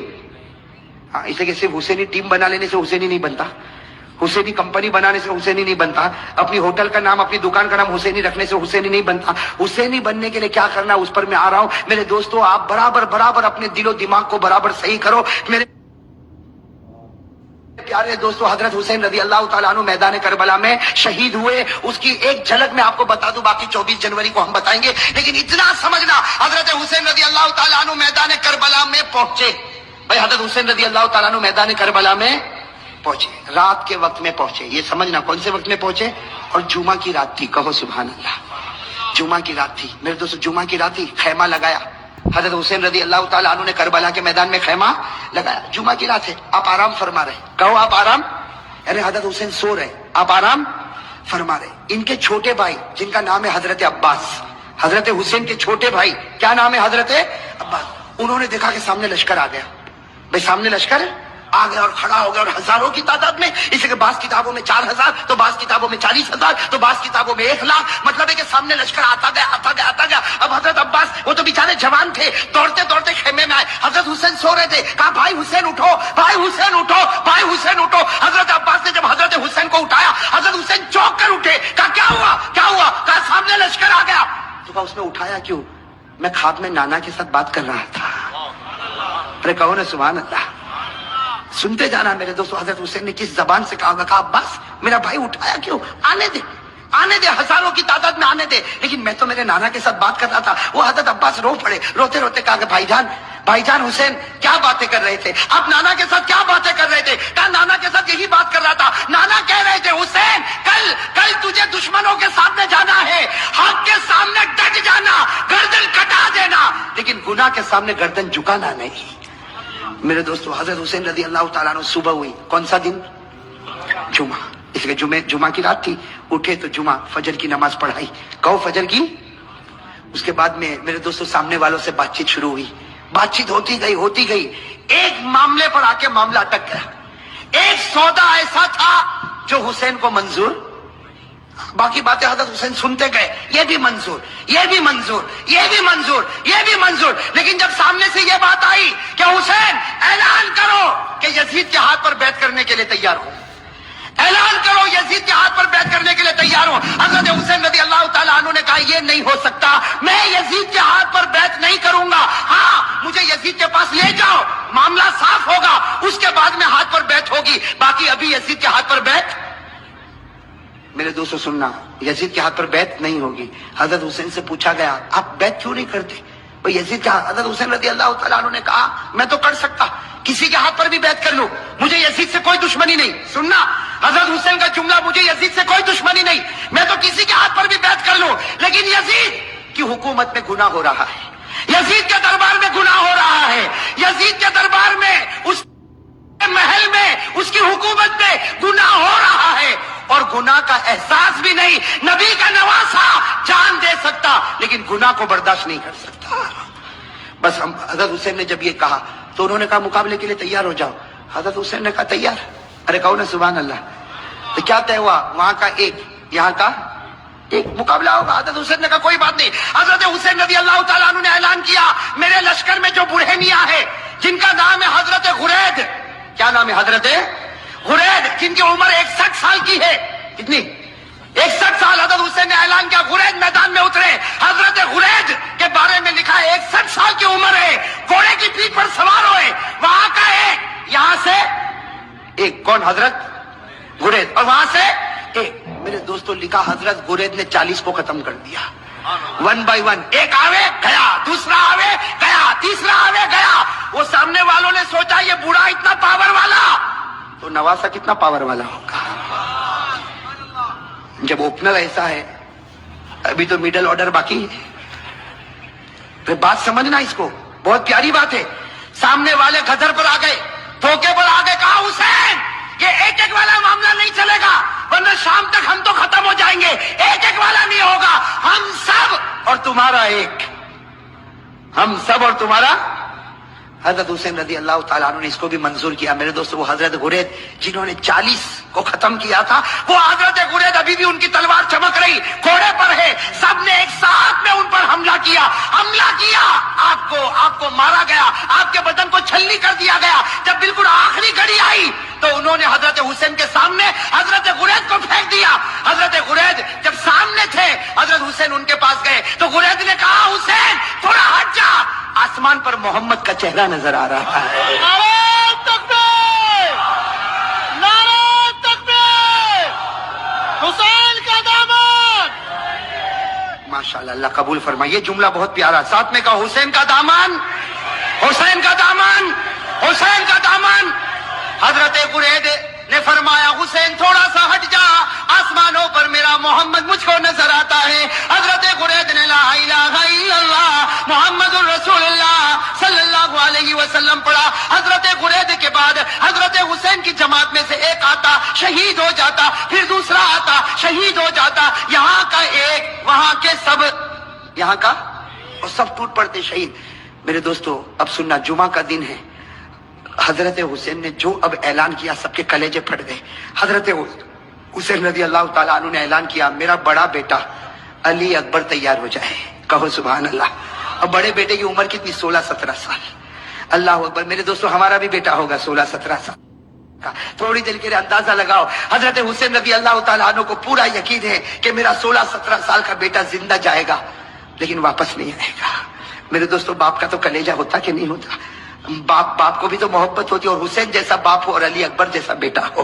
हाँ, इसलिए सिर्फ हुसैनी टीम बना लेने से हुसैनी नहीं बनता, हुसैनी कंपनी बनाने से हुसैनी नहीं बनता, अपनी होटल का नाम, अपनी दुकान का नाम हुसैनी रखने से हुसैनी नहीं बनता। हुसैनी बनने के लिए क्या करना उस पर मैं आ रहा हूं। मेरे दोस्तों, आप बराबर अपने दिलो दिमाग को बराबर सही करो। मेरे प्यारे दोस्तों, हजरत हुसैन रजी अल्लाह ताला अन्हु मैदान करबला में शहीद हुए। उसकी एक झलक मैं आपको बता दूं, बाकी 24 जनवरी को हम बताएंगे। लेकिन इतना समझना, हजरत हुसैन रजी अल्लाह ताला अन्हु मैदान करबला में पहुंचे। भाई हजरत हुसैन रजी अल्लाह ताला अन्हु मैदान करबला में पहुंचे, रात के वक्त में पहुंचे। ये समझना कौन से वक्त में पहुंचे, और जुमा की रात थी। कहो सुभान अल्लाह। जुमा की रात थी मेरे दोस्तों, जुमा की रात थी। खैमा लगाया हजरत हुसैन रजी अल्लाह ताला अन्हु ने, करबला के मैदान में खैमा लगाया। जुमा की रात है, आप आराम फरमा रहे। कहो आप आराम, अरे हजरत हुसैन सो रहे, आप आराम फरमा रहे। इनके छोटे भाई जिनका नाम है हजरत अब्बास, हजरत हुसैन के छोटे भाई, क्या नाम है, हजरत अब्बास, उन्होंने देखा कि सामने लश्कर आ गया। भाई सामने लश्कर आ गया और खड़ा हो गया, और हजारों की तादाद में। इसलिए बास किताबों में 4000, तो बास किताबों में 40,000, तो बास किताबों में 1,00,000। मतलब है कि सामने लश्कर आता गया, आता गया, आता गया। अब हजरत अब्बास, वो तो बेचारे जवान थे, दौड़ते दौड़ते खेमे में आए। हजरत हुसैन सो रहे थे। कहा भाई हुसैन उठो, भाई हुसैन उठो, भाई हुसैन उठो। हजरत अब्बास ने जब हजरत हुसैन को उठाया, हजरत हुसैन चौंक कर उठे। कहा क्या हुआ, क्या हुआ? कहा सामने लश्कर आ गया। तो कहा उसने उठाया क्यों? मैं ख्वाब में नाना के साथ बात कर रहा था। अरे कहो ना सुभान अल्लाह। सुनते जाना मेरे दोस्तों, हजरत हुसैन ने किस जबान से कहा? कहा अब्बास मेरा भाई उठाया क्यों? आने दे, आने दे, हजारों की तादाद में आने दे। लेकिन मैं तो मेरे नाना के साथ बात कर रहा था। वो हजरत अब्बास रो पड़े, रोते रोते कहा कि भाईजान, भाईजान हुसैन क्या बातें कर रहे थे? अब नाना के साथ क्या बातें कर रहे थे? कहा नाना के साथ यही बात कर रहा था। नाना कह रहे थे हुसैन कल कल तुझे दुश्मनों के सामने जाना है, हक के सामने डट जाना, गर्दन कटा देना, लेकिन गुनाह के सामने गर्दन झुकाना नहीं। मेरे दोस्तों, हजरत हुसैन रजी अल्लाह ताला अन्हु सुबह हुई, कौन सा दिन? जुमा। इसलिए जुमा की रात थी। उठे तो जुमा, फजर की नमाज पढ़ाई। कहो फजर की। उसके बाद में मेरे दोस्तों सामने वालों से बातचीत शुरू हुई। बातचीत होती गई, होती गई। एक मामले पर आके मामला अटक गया। एक सौदा ऐसा था जो हुसैन को मंजूर, बाकी बातें हजरत हुसैन सुनते गए। ये भी मंजूर, ये भी मंजूर, ये भी मंजूर, ये भी मंजूर। लेकिन जब सामने से ये बात आई कि हुसैन ऐलान करो कि यजीद के हाथ पर बैत करने के लिए तैयार हो, ऐलान करो यजीद के हाथ पर बैत करने के लिए तैयार हो। हजरत हुसैन रजी अल्लाह ताला अन्हु ने कहा ये नहीं हो सकता, मैं यजीद के हाथ पर बैत नहीं करूंगा। हाँ, मुझे यजीद के पास ले जाओ, मामला साफ होगा, उसके बाद में हाथ पर बैत होगी। बाकी अभी यजीद के हाथ पर बैत, मेरे दोस्तों सुनना, यजीद के हाथ पर बैत नहीं होगी। हजरत हुसैन से पूछा गया आप बैत क्यों नहीं करते? भाई यजीद के, हजरत हुसैन रजी अल्लाह ताला अन्हु ने कहा मैं तो कर सकता, किसी के हाथ पर भी बैत कर लूं, मुझे यजीद से कोई दुश्मनी नहीं। सुनना हजरत हुसैन का जुमला, मुझे यजीद से कोई दुश्मनी नहीं, मैं तो किसी के हाथ पर भी बैत कर लूं, लेकिन यजीद की हुकूमत में गुनाह हो रहा है, यजीद के दरबार में गुनाह हो रहा है, यजीद के दरबार में, उस महल में, उसकी हुकूमत में गुनाह हो रहा है, और गुनाह का एहसास भी नहीं नबी का नवासा जान दे सकता, लेकिन गुनाह को बर्दाश्त नहीं कर सकता। बस हम, हजरत हुसैन ने जब ये कहा तो उन्होंने कहा मुकाबले के लिए तैयार हो जाओ। हजरत हुसैन ने कहा तैयार। अरे कहो ना सुभान अल्लाह। तो क्या तय हुआ? वहां का एक, यहाँ का एक मुकाबला होगा। हजरत हुसैन ने कहा कोई बात नहीं। हजरत हुसैन रजी अल्लाह ताला अन्हु ने ऐलान किया मेरे लश्कर में जो बूढ़े मियां है जिनका नाम है हजरत गुरैद, क्या नाम है? हजरत गुरैद, जिनकी उम्र 61 साल की है। कितनी? 61 साल। हजरत हुसैन ने ऐलान किया गुरैद मैदान में उतरे। हजरत गुरैद के बारे में लिखा है 61 साल की उम्र है, घोड़े की पीठ पर सवार हुए। वहां का एक, यहां से एक, कौन? हजरत गुरैद, और वहां से एक। मेरे दोस्तों लिखा हजरत गुरैद ने 40 को खत्म कर दिया, 1 by 1। एक आवे गया, दूसरा आवे गया, तीसरा आवे गया। वो सामने वालों ने सोचा ये बूढ़ा इतना पावर वाला, तो नवासा कितना पावर वाला होगा। जब ओपनर ऐसा है, अभी तो मिडिल ऑर्डर बाकी है। फिर बात समझना, इसको बहुत प्यारी बात है। सामने वाले गदर पर आ गए, धोखे पर आ गए। कहा हुसैन ये एक एक वाला मामला नहीं चलेगा, वरना शाम तक हम तो खत्म हो जाएंगे। एक एक वाला नहीं होगा, हम सब और तुम्हारा एक, हम सब और तुम्हारा। हजरत हुसैन रजी अल्लाह ताला अन्हु ने इसको भी मंजूर किया। मेरे दोस्तों वो हजरत गुरैद जिन्होंने 40 को खत्म किया था, वो हजरत गुरैद अभी भी उनकी तलवार चमक रही, घोड़े पर है। सबने एक साथ में उन पर हमला किया, हमला किया। आपको मारा गया, आपके बदन को छलनी कर दिया गया। जब बिल्कुल आखिरी घड़ी आई तो उन्होंने हजरत हुसैन के सामने हजरत गुरैद को फेंक दिया। हजरत गुरैद जब सामने थे, हजरत हुसैन उनके पास गए तो गुरैद ने कहा हुसैन थोड़ा हट जा, आसमान पर मोहम्मद का चेहरा नजर आ रहा है। ताला अल्लाह कबूल फरमाए। ये जुमला बहुत प्यारा, साथ में कहा हुसैन का दामन, हुसैन का दामन, हुसैन का दामन। हजरत कुरैद ने फरमाया हुसैन थोड़ा सा हट जा, आसमानों पर मेरा मोहम्मद मुझको नजर आता है। हजरत कुरैद ने ला इलाहा इल्लल्लाह मुहम्मदुर रसूलुल्लाह सल्लल्लाहु अलैहि वसल्लम पढ़ा। हजरत कुरैद के बाद हजरत हुसैन की जमात में से एक आता, शहीद हो जाता, फिर दूसरा आता, शहीद हो जाता। यहाँ का एक, वहां के सब, यहाँ का और सब टूट पड़ते शहीद। मेरे दोस्तों अब सुनना, जुमा का दिन है। हजरत हुसैन ने जो अब ऐलान किया सबके कलेजे फट गए। हजरत हुसैन रजी अल्लाह ताला अन्हु ने ऐलान किया मेरा बड़ा बेटा अली अकबर तैयार हो जाए। कहो सुभान अल्लाह। अब बड़े बेटे की उम्र कितनी? 16-17 साल। अल्लाह अकबर। मेरे दोस्तों हमारा भी बेटा होगा 16-17 साल। थोड़ी देर के लिए अंदाजा लगाओ, हजरत हुसैन रजी अल्लाह ताला अन्हु को पूरा यकीन है कि मेरा 16-17 साल का बेटा जिंदा जाएगा लेकिन वापस नहीं आएगा। मेरे दोस्तों बाप का तो कलेजा होता कि नहीं होता? बाप को भी तो मोहब्बत होती है, और हुसैन जैसा बाप हो और अली अकबर जैसा बेटा हो।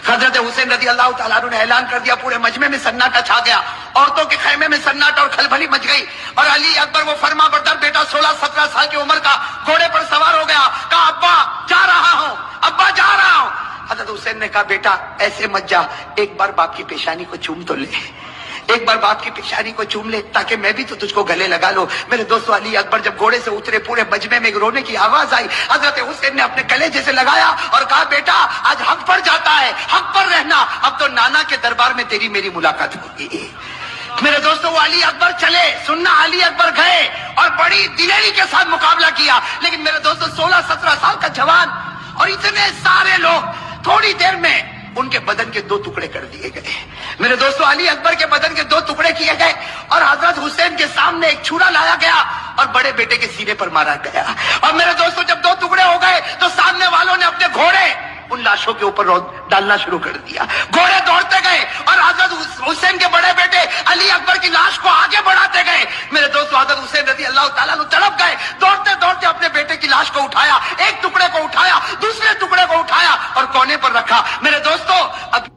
हजरत हुसैन रजी अल्लाह ताला अन्हु ने ऐलान कर दिया, पूरे मजमे में सन्नाटा छा गया, औरतों के खैमे में सन्नाटा और खलबली मच गई। और अली अकबर वो फरमा बरदार बेटा 16-17 साल की उम्र का घोड़े पर सवार हो गया। कहा अब्बा जा रहा हूं, अब्बा जा रहा हूं। हजरत हुसैन ने कहा बेटा ऐसे मत जा, एक बार बाप की पेशानी को चूम तो ले, एक बार बाप की पेशानी को चूम ले ताकि मैं भी तो तुझको गले लगा लो। मेरे दोस्तों अली अकबर जब घोड़े से उतरे पूरे मजमे में रोने की आवाज आई। हजरत हुसैन ने अपने कलेजे से लगाया और कहा बेटा आज हक पर जाता है, हक पर रहना, अब तो नाना के दरबार में तेरी मेरी मुलाकात होगी। मेरे दोस्तों वो अली अकबर चले, सुनना अली अकबर गए और बड़ी दिलेरी के साथ मुकाबला किया। लेकिन मेरे दोस्तों 16-17 साल का जवान और इतने सारे लोग, थोड़ी देर में उनके बदन के 2 टुकड़े कर दिए गए। मेरे दोस्तों अली अकबर के बदन के 2 टुकड़े किए गए और हजरत हुसैन के सामने एक छुरा लाया गया और बड़े बेटे के सीने पर मारा गया। और मेरे दोस्तों जब 2 टुकड़े हो गए तो सामने वालों ने अपने घोड़े उन लाशों के ऊपर डालना शुरू कर दिया। घोड़े दौड़ते गए और हजरत हुसैन के बड़े बेटे अली अकबर की लाश को आगे बढ़ाते गए। मेरे दोस्तों हजरत हुसैन रजी अल्लाह ताला अन्हु तड़प गए, दौड़ते दौड़ते अपने बेटे की लाश को उठाया, एक टुकड़े को उठाया, दूसरे टुकड़े को उठाया और कोने पर रखा। मेरे दोस्तों अब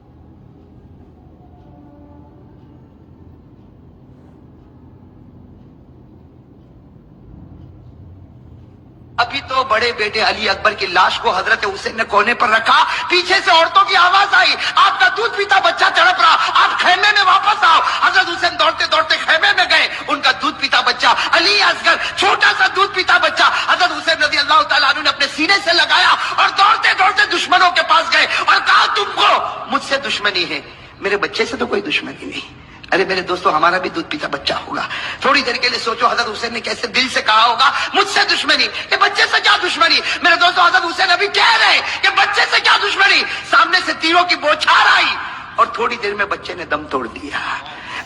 अभी तो बड़े बेटे अली अकबर की लाश को हजरत हुसैन ने कोने पर रखा। पीछे से औरतों की आवाज आई, आपका दूध पीता बच्चा तड़प रहा, आप खेमे में वापस आओ। हजरत हुसैन दौड़ते दौड़ते खेमे में गए। उनका दूध पीता बच्चा अली असगर, छोटा सा दूध पीता बच्चा हजरत हुसैन रजी अल्लाह ताला अन्हु ने अपने सीने से लगाया और दौड़ते दौड़ते दुश्मनों के पास गए और कहा तुमको मुझसे दुश्मनी है, मेरे बच्चे से तो कोई दुश्मनी नहीं। अरे मेरे दोस्तों हमारा भी दूध पीता बच्चा होगा। थोड़ी देर के लिए सोचो हजरत हुसैन ने कैसे दिल से कहा होगा मुझसे दुश्मनी, ये बच्चे से क्या दुश्मनी। मेरे दोस्तों हजरत हुसैन अभी कह रहे कि बच्चे से क्या दुश्मनी। सामने से तीरों की बौछार आई और थोड़ी देर में बच्चे ने दम तोड़ दिया।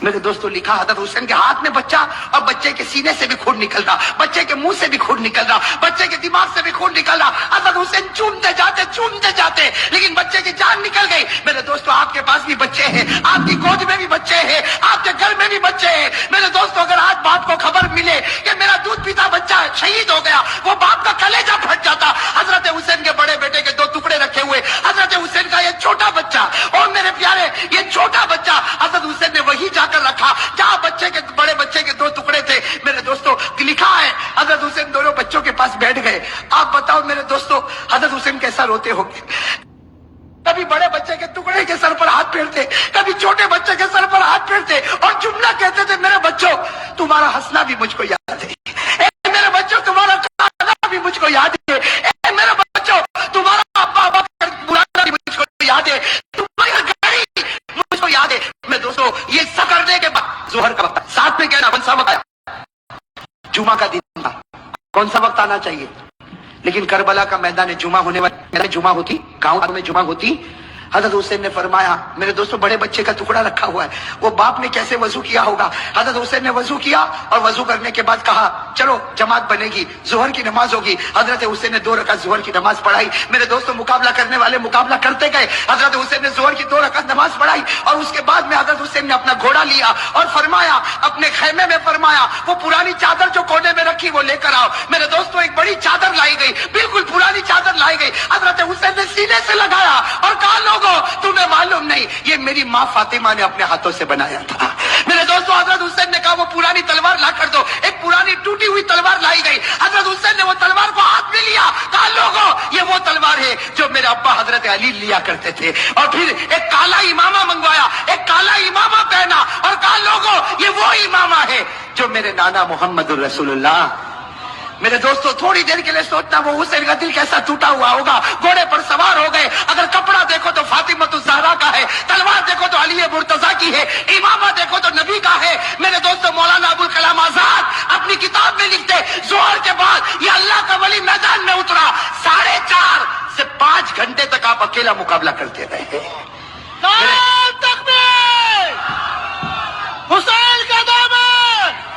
मेरे दोस्तों लिखा हजरत हुसैन के हाथ में बच्चा और बच्चे के सीने से भी खून निकल रहा, बच्चे के मुंह से भी खून निकल रहा, बच्चे के दिमाग से भी खून निकल रहा। हजरत हुसैन चूमते जाते लेकिन बच्चे की जान निकल गई। मेरे दोस्तों आपके पास भी बच्चे हैं, आपकी गोद में भी बच्चे हैं, आपके घर में भी बच्चे हैं। मेरे दोस्तों अगर आज बाप को खबर मिले कि मेरा दूध पीता बच्चा शहीद हो गया, वो बाप का कलेजा फट जाता। हजरत हुसैन के बड़े बेटे के 2 टुकड़े रखे हुए, हजरत हुसैन का ये छोटा बच्चा, और मेरे प्यारे ये छोटा बच्चा हजरत हुसैन ने वही जाकर रखा जहां बच्चे के बड़े बच्चे के 2 टुकड़े थे। मेरे दोस्तों लिखा है हजरत हुसैन दोनों बच्चों के पास बैठ गए। आप बताओ मेरे दोस्तों हजरत हुसैन कैसा रोते होंगे। कभी बड़े बच्चे के टुकड़े के सर पर हाथ फेरते, कभी छोटे बच्चे के सर पर हाथ फेरते और जुमला कहते थे मेरे बच्चों तुम्हारा हंसना भी मुझको याद है, ए मेरे बच्चों तुम्हारा गाना भी मुझको याद है, ए मेरे बच्चों तुम्हारा अब्बा बुलाना भी मुझको याद है, तुम्हारी घड़ी मुझको याद है। मेरे दोस्तों ये सब करने के बाद जोहर का वक्त, साथ में कहना कौन सा वक्त आया, जुमा का दिन था, कौन सा वक्त आना चाहिए। लेकिन करबला का मैदान जुमा होने वाला जुमा होती, गांव में जुमा होती। हजरत हुसैन ने फरमाया मेरे दोस्तों बड़े बच्चे का टुकड़ा रखा हुआ है, वो बाप ने कैसे वजू किया होगा। हजरत हुसैन ने वजू किया और वजू करने के बाद कहा चलो जमात बनेगी, जोहर की नमाज होगी। हजरत हुसैन ने 2 रकात जोहर की नमाज पढ़ाई। मेरे दोस्तों मुकाबला करने वाले मुकाबला करते गए। हजरत हुसैन ने जोहर की 2 रकात नमाज पढ़ाई और उसके बाद में हजरत हुसैन ने अपना घोड़ा लिया और फरमाया अपने खेमे में फरमाया वो पुरानी चादर जो कोने में रखी वो लेकर आओ। मेरे दोस्तों एक बड़ी चादर लाई गई, बिल्कुल पुरानी चादर लाई गई। हजरत हुसैन ने सीने से लगाया और कहा तुम्हें मालूम नहीं ये मेरी माँ फातिमा ने अपने हाथों से बनाया था। मेरे दोस्तों हजरत हुसैन ने कहा वो पुरानी तलवार तलवार लाई गई। हजरत हुसैन ने वो तलवार को हाथ में लिया, कहा लोगों ये वो तलवार है जो मेरे अब्बा हजरत अली लिया करते थे। और फिर एक काला इमामा मंगवाया, एक काला इमामा पहना और कहा लोगों ये वो इमामा है जो मेरे नाना मोहम्मद रसूलुल्लाह। मेरे दोस्तों थोड़ी देर के लिए सोचना वो हुसैन का दिल कैसा टूटा हुआ होगा। घोड़े पर सवार हो गए, अगर कपड़ा देखो तो फातिमतुज़ ज़हरा का है, तलवार देखो तो अली मुर्तजा की है, इमामा देखो तो नबी का है। मेरे दोस्तों मौलाना अबुल कलाम आजाद अपनी किताब में लिखते जोहर के बाद ये अल्लाह का वली मैदान में उतरा, 4.5 से 5 घंटे तक आप अकेला मुकाबला करते रहे। हुसैन का दामन।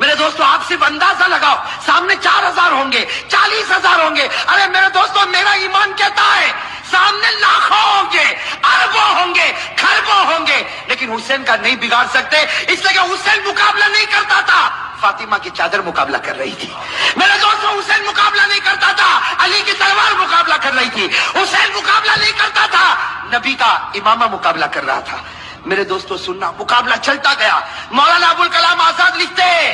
मेरे दोस्तों आप सिर्फ अंदाजा लगाओ, सामने 4,000 होंगे, 40,000 होंगे। अरे मेरे दोस्तों मेरा ईमान कहता है सामने लाखों होंगे, अरबों होंगे, खरबों होंगे, लेकिन हुसैन का नहीं बिगाड़ सकते, इसलिए कि हुसैन मुकाबला नहीं करता था, फातिमा की चादर मुकाबला कर रही थी। मेरे दोस्तों हुसैन मुकाबला नहीं करता था, अली की तलवार मुकाबला कर रही थी। हुसैन मुकाबला नहीं करता था, नबी का इमामा मुकाबला कर रहा था। मेरे दोस्तों सुनना, मुकाबला चलता गया। मौलाना अबुल कलाम आजाद लिखते हैं,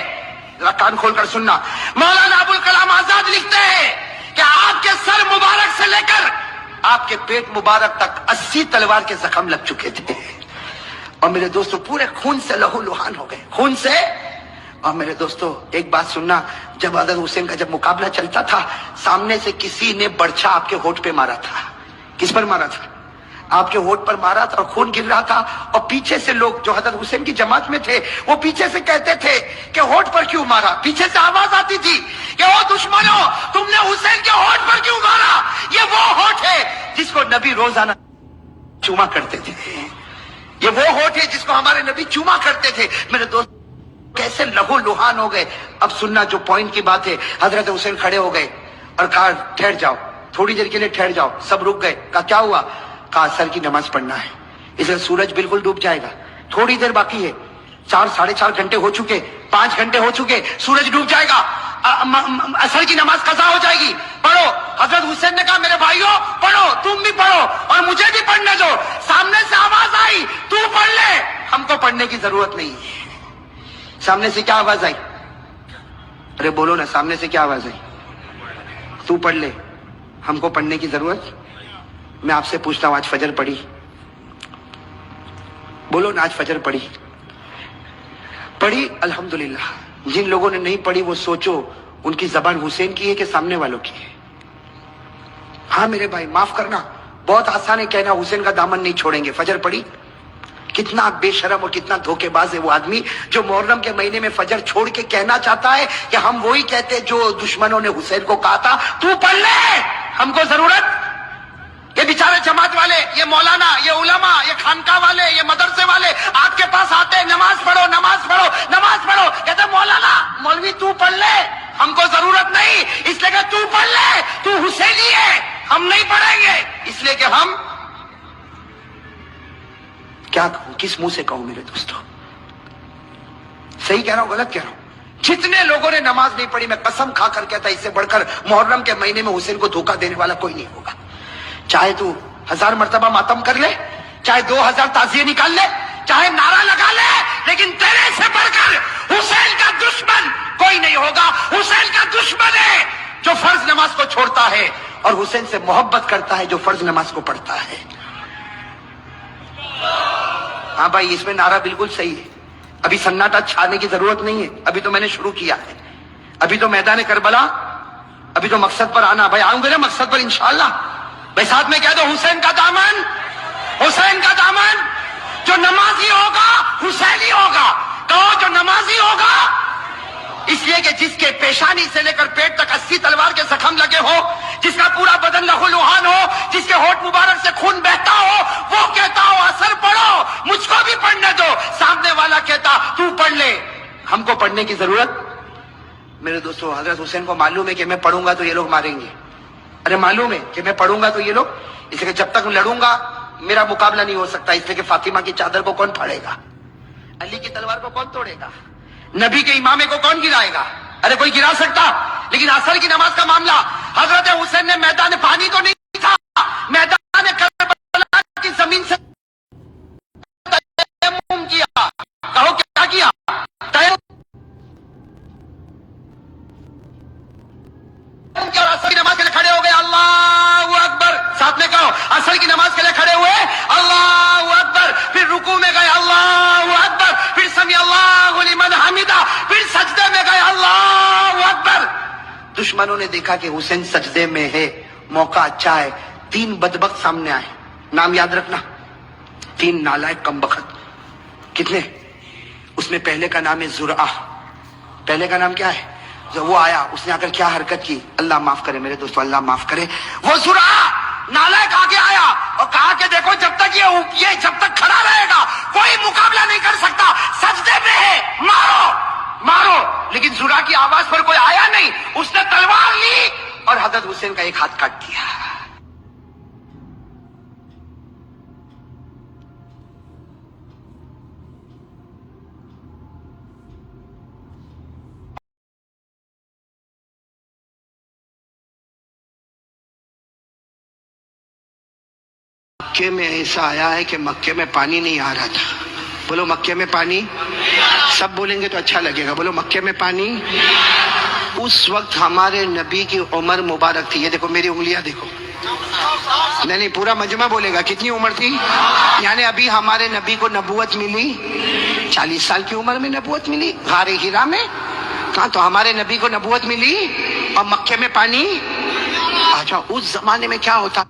जरा कान खोलकर सुनना, मौलाना अबुल कलाम आजाद लिखते हैं कि आपके सर मुबारक से लेकर आपके पेट मुबारक तक 80 तलवार के जख्म लग चुके थे। और मेरे दोस्तों पूरे खून से लहू लुहान हो गए, खून से। और मेरे दोस्तों एक बात सुनना, जब हजरत हुसैन का जब मुकाबला चलता था, सामने से किसी ने बर्छा आपके होठ पे मारा था। किस पर मारा था? आपके होठ पर मारा था और खून गिर रहा था। और पीछे से लोग जो हजरत हुसैन की जमात में थे वो पीछे से कहते थे कि होठ पर क्यों मारा। पीछे से आवाज आती थी कि ओ दुश्मनों तुमने हुसैन के होठ पर क्यों मारा, ये वो होठ है जिसको नबी रोजाना चूमा करते थे, ये वो होठ है जिसको हमारे नबी चूमा करते थे। मेरे दोस्त कैसे लहू लुहान हो गए। अब सुनना जो पॉइंट की बात है, हजरत हुसैन खड़े हो गए और कहा ठहर जाओ, थोड़ी देर के लिए ठहर जाओ। सब रुक गए। कहा क्या हुआ? कहा असर की नमाज पढ़ना है, इसलिए सूरज बिल्कुल डूब जाएगा, थोड़ी देर बाकी है, 4 साढ़े 4 घंटे हो चुके, 5 घंटे हो चुके, सूरज डूब जाएगा, असर की नमाज कज़ा हो जाएगी, पढ़ो। हजरत हुसैन ने कहा मेरे भाइयों पढ़ो, तुम भी पढ़ो और मुझे भी पढ़ने दो। सामने से आवाज आई तू पढ़ ले, हमको पढ़ने की जरूरत नहीं है। सामने से क्या आवाज आई? अरे बोलो ना, सामने से क्या आवाज आई? तू पढ़ ले, हमको पढ़ने की जरूरत। मैं आपसे पूछता हूं आज फजर पढ़ी? बोलो ना आज फजर पढ़ी? पढ़ी अल्हम्दुलिल्लाह। जिन लोगों ने नहीं पढ़ी वो सोचो उनकी जबान हुसैन की है कि सामने वालों की है। हाँ मेरे भाई माफ करना, बहुत आसान है कहना हुसैन का दामन नहीं छोड़ेंगे। फजर पढ़ी? कितना बेशरम और कितना धोखेबाज है वो आदमी जो मुहर्रम के महीने में फजर छोड़ के कहना चाहता है कि हम वही कहते जो दुश्मनों ने हुसैन को कहा था तू पढ़ ले, हमको जरूरत। ये बेचारे जमात वाले, ये मौलाना, ये उलमा, ये खानका वाले, ये मदरसे वाले आपके पास आते हैं नमाज पढ़ो नमाज पढ़ो नमाज पढ़ो, कहते मौलाना मौलवी तू पढ़ ले, हमको जरूरत नहीं, इसलिए कि तू पढ़ ले, तू हुसैनी है, हम नहीं पढ़ेंगे, इसलिए कि हम क्या कहूं, किस मुंह से कहूं मेरे दोस्तों? सही कह रहा हूं गलत कह रहा हूं? जितने लोगों ने नमाज नहीं पढ़ी, मैं कसम खाकर कहता इससे बढ़कर मुहर्रम के महीने में हुसैन को धोखा देने वाला कोई नहीं होगा। चाहे तू 1000 मर्तबा मातम कर ले, चाहे 2000 ताजिए निकाल ले, चाहे नारा लगा ले, लेकिन तेरे से बढ़कर हुसैन का दुश्मन कोई नहीं होगा। हुसैन का दुश्मन है जो फर्ज नमाज को छोड़ता है और हुसैन से मोहब्बत करता है जो फर्ज नमाज को पढ़ता है। हाँ भाई इसमें नारा बिल्कुल सही है। अभी सन्नाटा छाने की जरूरत नहीं है, अभी तो मैंने शुरू किया है। अभी तो मैदान करबला, अभी तो मकसद पर आना। भाई आऊंगे ना मकसद पर इंशाअल्लाह। भाई साथ में कह दो हुसैन का दामन, हुसैन का दामन। जो नमाजी होगा हुसैनी होगा, कहो जो नमाजी होगा। इसलिए कि जिसके पेशानी से लेकर पेट तक 80 तलवार के जख्म लगे हो, जिसका पूरा बदन लहूलुहान हो, जिसके होठ मुबारक से खून बहता हो, वो कहता हो असर पढ़ो, मुझको भी पढ़ने दो। सामने वाला कहता तू पढ़ ले, हमको पढ़ने की जरूरत। मेरे दोस्तों हजरत हुसैन को मालूम है कि मैं पढ़ूंगा तो ये लोग मारेंगे। अरे मालूम है कि मैं पढ़ूंगा तो ये लोग, इसलिए जब तक लड़ूंगा मेरा मुकाबला नहीं हो सकता। इसलिए कि फातिमा की चादर को कौन फाड़ेगा, अली की तलवार को कौन तोड़ेगा, नबी के इमामे को कौन गिराएगा? अरे कोई गिरा सकता। लेकिन असर की नमाज का मामला, हजरत हुसैन ने मैदान पानी तो नहीं था, मैदान करबला की जमीन से तयम्मुम किया। कहो क्या किया? असर की नमाज के लिए खड़े हो गए, अल्लाह अकबर, साथ में कहो, असर की नमाज के लिए खड़े हुए, अल्लाह अकबर, फिर रुकू में गए, अल्लाह अकबर, फिर समी अल्लाहु लिमन हमिदा, फिर सजदे में गए, अल्लाह अकबर। दुश्मनों ने देखा कि हुसैन सजदे में है, मौका अच्छा है, 3 बदबख्त सामने आए, नाम याद रखना, 3 नालायक कमबख्त। कितने? उसमें पहले का नाम है जुरआ। पहले का नाम क्या है? जब वो आया, उसने आकर क्या हरकत की, अल्लाह माफ करे मेरे दोस्तों, अल्लाह माफ करे, वो जुरआ नालायक आगे आया और कहा कि देखो जब तक ये जब तक खड़ा रहेगा कोई मुकाबला नहीं कर सकता, सजदे में है, मारो मारो। लेकिन जुरआ की आवाज पर कोई आया नहीं, उसने तलवार ली और हजरत हुसैन का एक हाथ काट दिया। मक्के में ऐसा आया है कि मक्के में पानी नहीं आ रहा था। बोलो मक्के में पानी, सब बोलेंगे तो अच्छा लगेगा, बोलो मक्के में पानी। उस वक्त हमारे नबी की उम्र मुबारक थी, ये देखो मेरी उंगलियां देखो, नहीं पूरा मजमा बोलेगा, कितनी उम्र थी, यानी अभी हमारे नबी को नबूवत मिली, 40 साल की उम्र में नबूवत मिली, गारे हिरा में। कहा तो हमारे नबी को नबूवत मिली और मक्के में पानी। अच्छा उस जमाने में क्या होता